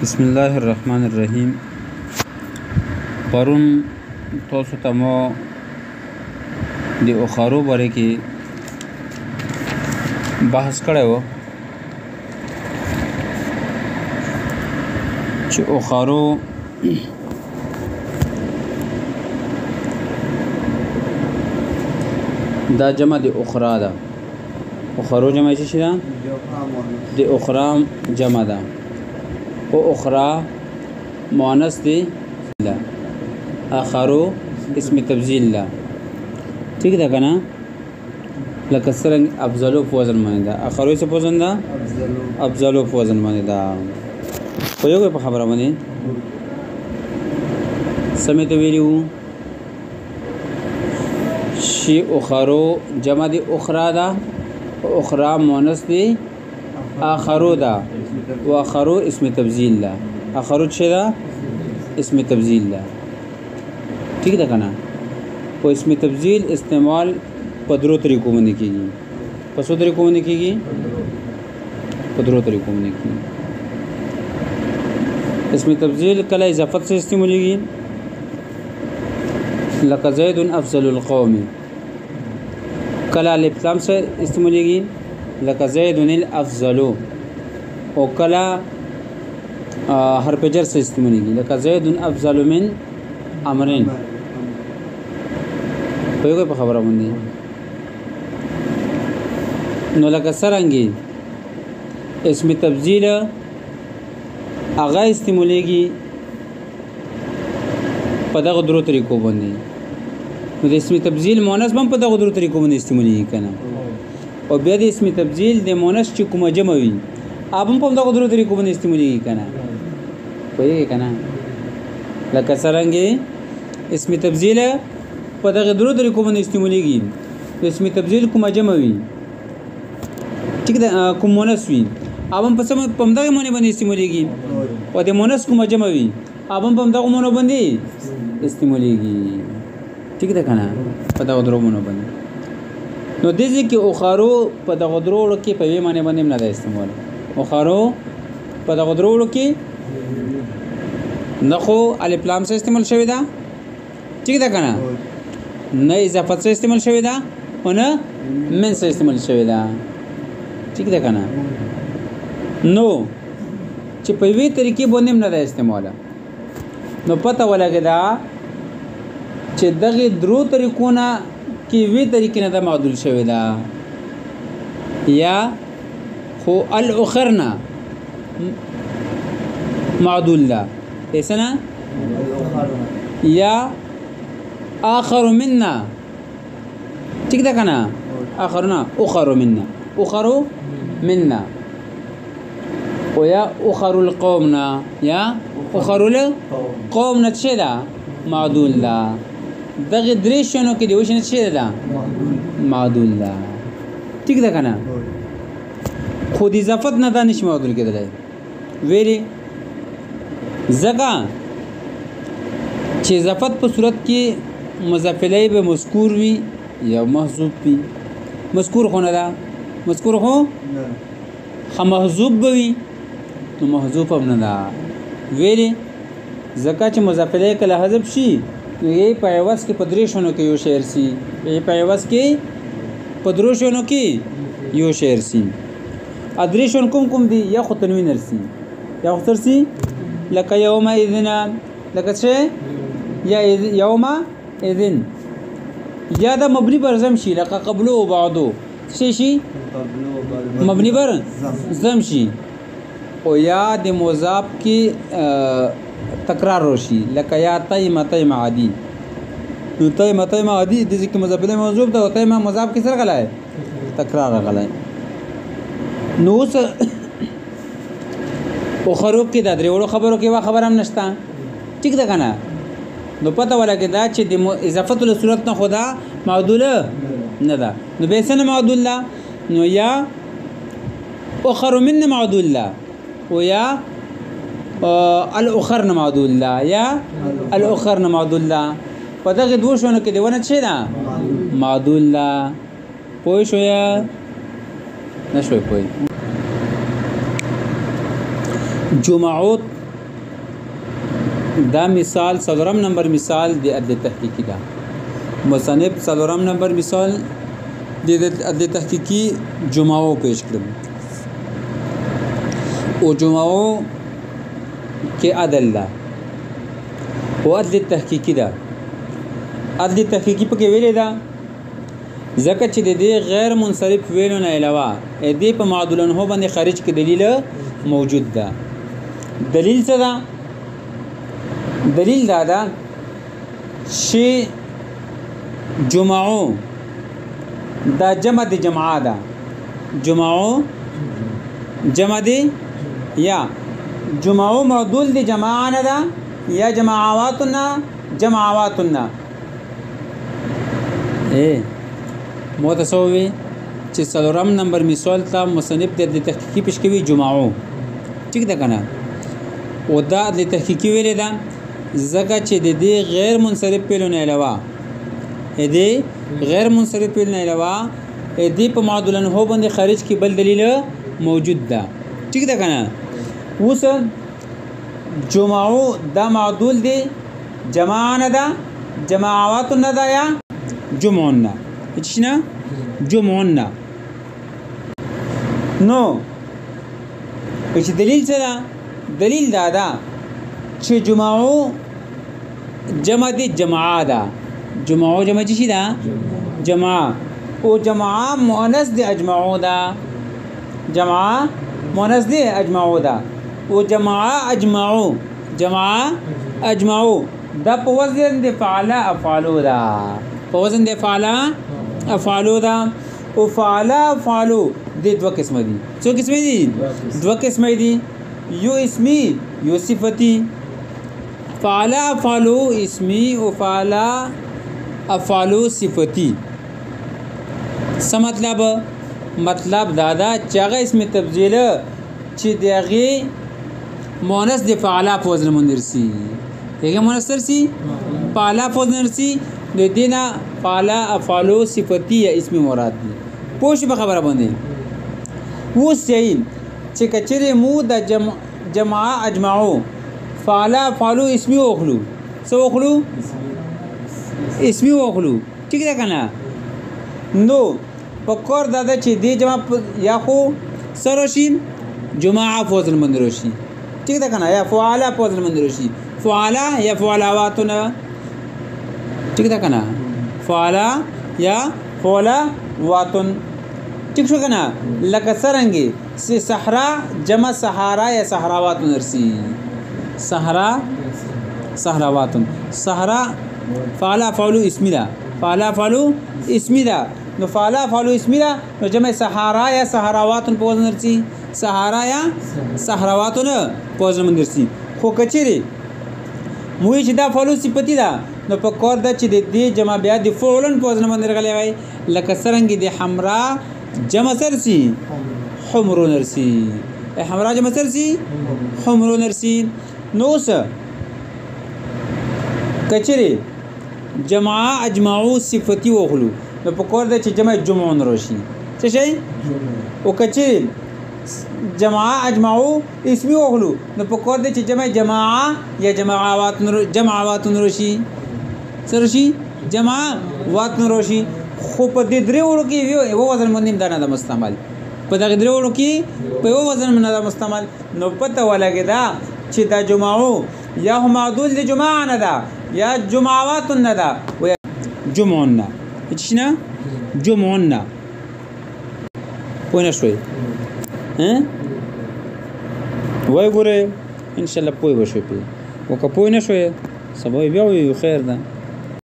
بسم الله الرحمن الرحیم. پرون تاسو ته مو د اخارو باره کې بحث کړی و چې اخارو دا جمع د اخرا ده. اخارو جمع څه شي ده؟ د اخرا جمع ده او اخرى مؤنث دي لا اخرو اسم تبذيل لا ٹھیک ده کنه لکه څنګه افضلو په وزن باندې ده اخرو څه په وزن ده افضلو په وزن باندې ده خو یو په خبره باندې سمې ته ویلو شی اخرو جمع دي اخرى ده اخرى مؤنث دي اخرو ده واخرو اسم تبذيل لا اخرو څه ده اسم تبذيل لا ٹھیک ده کنه او اسم تبذيل استعمال په درو طریقو باندې کیږي په څو طریقو باندې کیږي په درو طریقو باندې کیږي اسم تبذيل کله اضافت سے استعماليږي لك زيد افضل القوم کله الف سے استعماليږي لك زيد الافضل او کلا حرف جر سے استعماليږي لکه زید افضل من امرین په یوه په خبره باندې نو لکه څرنګه اسم تبذیل هغه استعماليږي په دغه درو طریقو باندې نو د اسم تبذیل مؤنث هم په دغه درو طریقو باندې استعماليږي کنه او بیا د اسم تبذیل د مؤنث چې کومه جمع وي ابم په دغه درو طریقو باندې استعماليږي کنه کوي کنه لکه څنګه اسم تبذیل په دغه درو طریقو باندې استعماليږي اسم تبذیل کومه جمع وي ٹھیک ده کوم مؤنث وي ابم په سم په دغه معنی باندې استعماليږي او د مؤنث کومه جمع وي ابم په دغه معنی باندې استعماليږي ٹھیک ده کنه په دغه درو معنی باندې نو د دې کې اخارو په دغه درو کې په وی معنی باندې نه ده استعمال اخارو په دغه درو کې نخو الف لام سے استعمال شوی دا ٹھیک ده کنه نه اضافت سے استعمال شوی دا او نه من سے استعمال شوی دا ٹھیک ده کنه نو چې په وی طریقې باندې نه ده استعمال نو پته ولګی دا چې دغه درو طریقونه کې وی طریقې نه ده معدول شوی دا یا خو الاخرنا معدول لا اسنا یا آخر منا ٹھیک ده کنه آخرنا اخر منا اخر منا او یا اخر القومنا یا اخر القومنا څه ده معدول لا دغه درې شنو کې دی وښنه څه ده معدول لا ٹھیک ده کنه خود اضافت نه دانش معدول کېدلای ویری زګه چې اضافت په صورت کې مضاف الیه به مذکور وي یا محذوف وي مذکور خو نه ده مذکور خو محذوف به وي نو محذوف هم نه ده ویری زګه چې مضاف الیه کله حذف شي نو یې په عوض کې په درې شنو کې یو شعر سي یې په عوض کې په درو شنو کې یو شعر سي ادریشون کوم دي یا خو تنوین رسي یا خو ترسي لکه یوم اذن لکه څه یا یوم اذن یا دا مبني بر زم شي لکه قبل او بعدو څه شي مبني بر زم شي او یا د مضاف کې تکرار وشي لکه یا تیم عادي نو تیم عادي د ذکر مضاف له موضوع ده او تیم مضاف کې سره غلای تکرار غلای نو څه او خروب کې د درېوړو خبرو کې وا خبر هم نشته ټیک ده کنه نو پته ولګی دا چې د اضافت له صورت نه خدا معدوله نه ده نو به سن معدول لا نو یا اخر من معدول لا او یا الاخر معدول لا یا الاخر معدول لا په دغه دوه شونه کې دیونه څه ده معدول لا پوه شو یا نشوي پوي جمعوت دا مثال څلورم نمبر مثال د عدل تحقیقی دا مصنف څلورم نمبر مثال د عدل تحقیقی جمعو پیش کړم او جمعو کې عدل دا او عدل تحقیقی دا عدل تحقیقی پکې ویلې دا ځکه چې د دې غیر منصرف ویلو نه علاوه دې په معدولن هو باندې خارج کې دلیل موجود ده دلیل څه ده دلیل دا ده چې جمعو دا جمع د جمعه ده جمعو جمع دی یا جمعو معدول دی جماعه نه ده یا جماعاتنا جماعاتنا متصوی چې څلورم نمبر مثال ته مصنف د تحقیقی پیش کوي جمعو ٹھیک ده کنه او دا د تحقیقی ویل ده زکه چې د دې غیر منصرف پیلو نه علاوه دې غیر منصرف پیلو نه علاوه دې په معدولن هو باندې خارج کی بل دلیل موجود ده ٹھیک ده کنه اوس جمعو دا معدول دی جماعه نه ده جماعات نه ده یا جمعنا اچنا جمعنا نو اچ دلیل څه ده دلیل دا ده چې جمعو جمع دي جماعه ده جمعو جمع چی ده جماعه او جماعه مؤنث دي اجمعو ده جماعه مؤنث دي اجمعو ده او جماعه اجمعو جماعه اجمعو دا په وزن د فعل افعالو ده په وزن د فعل افعالو ده او فعل افعالو د دوه قسم دي څو قسم دي دوه قسم دي یو اسمی یو صفتی فعل افعالو اسمی او فعل افعالو صفتی څه مطلب دا ده چې هغه اسم تبدیل چې دغه مؤنث د فعل په وزن منرسي دغه مؤنث سي فعل په وزن منرسي د دینه فعل افعالو صفتی یا اسم مراد دي پوښ به خبره باندې وسین چې کچره مو د جمع اجمعو فعل افعالو اسمی اوخلو سو اوخلو اسمی اوخلو ٹھیک ده کنه نو پکور دادا چې دی جمع یا خو سروشین جماعه فوزل مندروشی ٹھیک ده کنه یا فعالا فوزل مندروشی فعالا یا فعلاواتنا ٹھیک ده کنه فعالا یا فعلاواتن ٹھیک شو کنه لکه سرنګي سی صحرا جمع صحرا یا صحراواتن نرسی صحرا صحراواتن صحرا فعلا فعلو اسمی ده فعلا فعلو اسمی ده نو فعلا فعلو اسمی ده نو جمع صحرا یا صحراواتن په وزن نرسی صحرا یا صحراواتن په وزن نرسی خو کچری موږ چې دا فعلو صفتی ده نو په کور ده چې د دې جمع بیا د فعلن په وزن باندې راغلی وای لکه څنګه د حمرا جمع سرسی حمر نرسی حمرا جمع سرسی حمر نرسی نو څه کچری جمع اجمعو صفتی وغلو نو په کور ده چې جمع جمع نروشي څه شي او کچری جمع اجمعو اسمی وغلو نو په کور ده چې جمع جماعه یا جماعات نروشي سرشي جماعات نروشي خو په دې درې وړو کې یو وزن باندې دا نه مستعمل په دغه درې وړو کې په یو وزن باندې دا مستعمل نو پته ولګی دا چې دا جمعو یا هم معدول د جماعه نه ده یا جماعات نه ده و جمعنا اچنا جمعنا پوه نه شوي وای ګوره ان شاء الله پوه بشو په وک پوه نه شوي سبا بیا وي خیر ده